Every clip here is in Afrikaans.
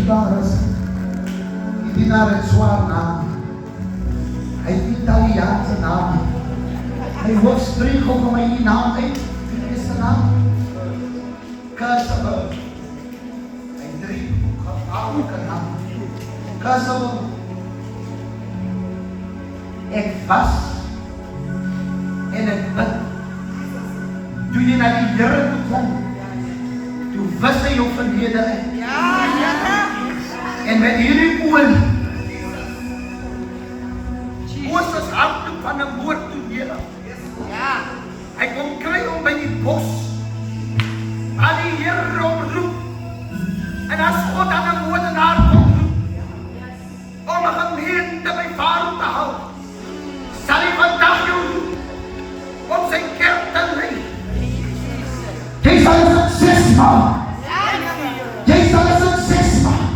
daar is, die dienaar het zwaar naam. Hy het Italiaanse naam. Hy hoort stregel van my die naam uit. Wie is die naam? Kassabel. Hy 3 gevaarlijke naam. Kassabel. Ek was en ek bid. Toe jy na die Here toe kom, toe wis hy jou verlede uit. En met hierdie olie, Moses afloop van 'n moordtoneel. Hy kom kry hom by die bos, waar die Here hom roep. En as God aan 'n moordenaar kom roep, om 'n gemeente by Farao te hou, sal hy vandag jou roep, om sy kerk te lei. Jy sal 'n sukses maak. Jy sal 'n sukses maak.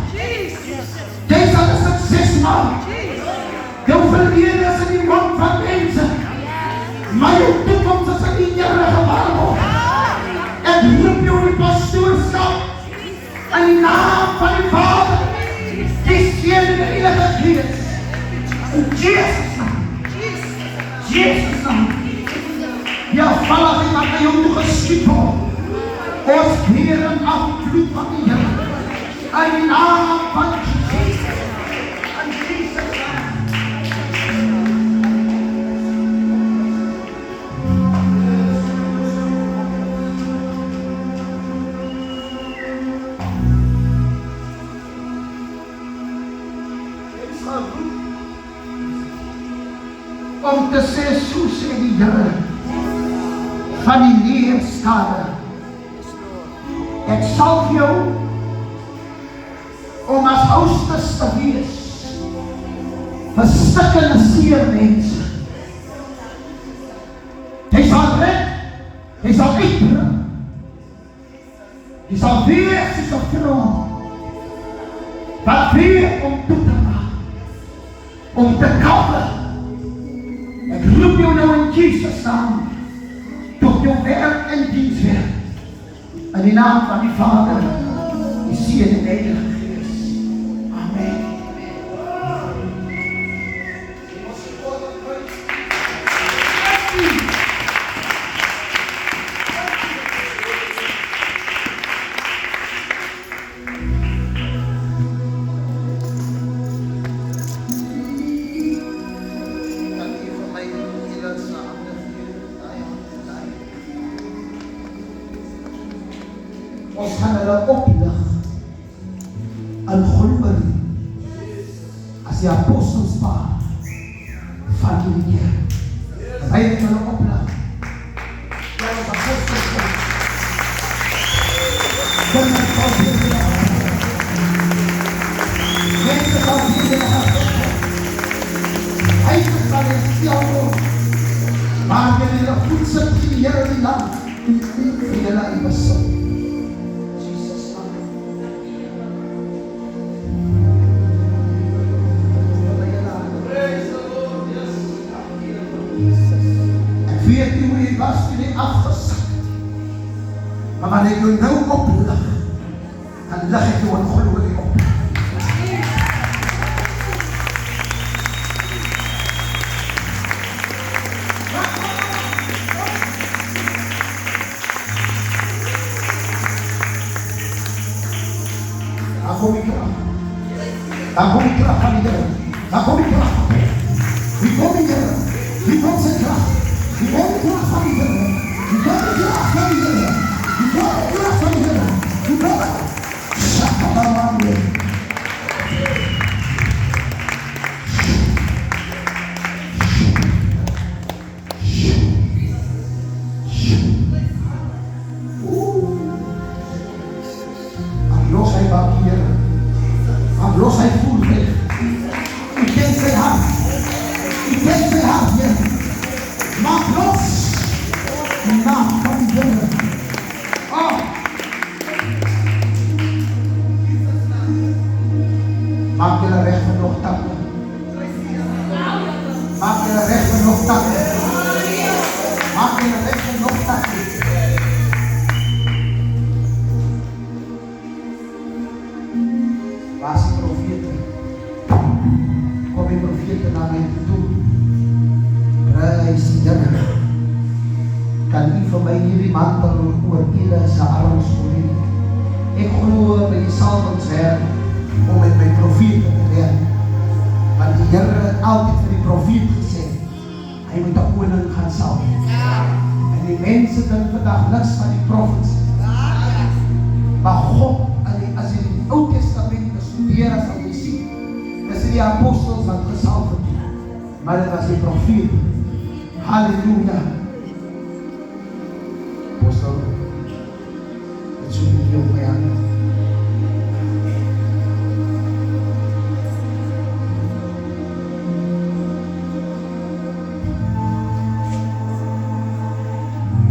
Jy sal 'n sukses maak. Jou verlede is in die mond van mense, maar jou toekoms is in die Here gewaarborg. Ek roep jou in die pastoorskap in die naam van die Vader, die Seun en die Heilige Gees. In Jesus' naam. Jesus' naam. Die afvalligheid wat na jou toe geskied word, ons Heer en afvloed van die Here, in die naam van Jesus. In Jesus' naam. Om te sê, so sê die Here van die leerskade, ek sal vir jou om as houstes te wees vir stikkende seer mense. Jy sal red, jy sal uitbring, jy sal wees soos 'n troon wat weer om toe te maak, om te cover. Ek roep jou nou in Jesus' naam tot jou werk en dienswerk. In die naam van die Vader, die Seun en die Heilige Gees. Amen. Ons gaan hulle oplig in glorie as die apostelspaar van die kerk. Hy het hulle oplig. Ja, ons apostelspaar. Dan het ons hier gedaan. Mense sal hier gedaan. Hy sal in stil word. Maar jy hulle goed sit in die Here die land. Vir julle in besit. Weet jy hoe jy was toen jy afgesak het? Maar wanneer ek jou nou oplig, dan lig ek jou in glorie op. Dan kom die kracht. Dan kom die kracht van die Here. Dan kom die kracht van die Here. Wie kom die Here? Wie kom sy kracht? Die grote kracht van die Here, die grote kracht van die Here, die grote kracht van die Here, die grote Shakabaramwe. Los hy bak hier, los hy voerweg. U ken sy hart, u ken sy hart hier. Maak los, die naam van die Here. Oh. Maak julle reg vir nog takke. Maak julle reg vir nog takke. Maak julle reg vir nog takke. Waar is die profete? Kom die profete na my toe. Prys die Here. Kan u vir my hierdie mantel oor julle se arms oorlê? Ek glo by die salwingswerk om met my profete te werk. Want die Here het altyd vir die profeet gesê, hy moet 'n koning gaan salf. En die mense dink vandag niks van die profets. Maar God, as jy die Ou Testament bestudeer, sal jy sien, is die apostels wat gesalf het. Maar dit was die profeet. Halleluja. Apostel, het soek ek jou my hand.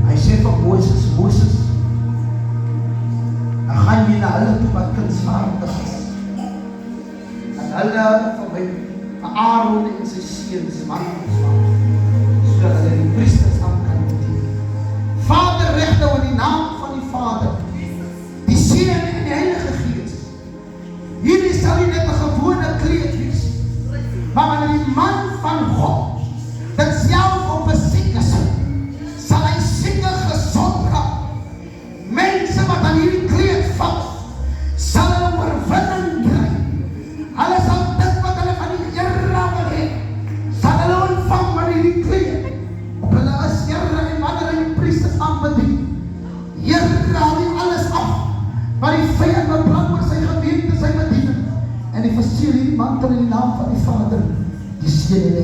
Hy sê vir Moses, dan gaan jy na hulle toe wat kunsvaardig is. En hulle van my Aaron en sy seuns mantels maak, sodat hulle die priesterstand kan bedien. Vader, reg nou in die naam van die Vader, die Seun en die Heilige Gees. Hierdie sal nie net 'n gewone kleed wees, maar wanneer die man van God dit self op 'n siek is, sal hy sieke gesond raak. Mense wat aan hierdie kleed vat, sal hulle oorwinning kry. Hulle sal dit wat hulle van die Here wil hê, sal hulle ontvang met hierdie kleed. Hulle is Here en wanneer hy die priesters aanbedien, Here haal nie alles af wat die vyand beplan oor sy gemeente, sy bediening. En hy versier die mantel in die naam van die Vader, die Seun en die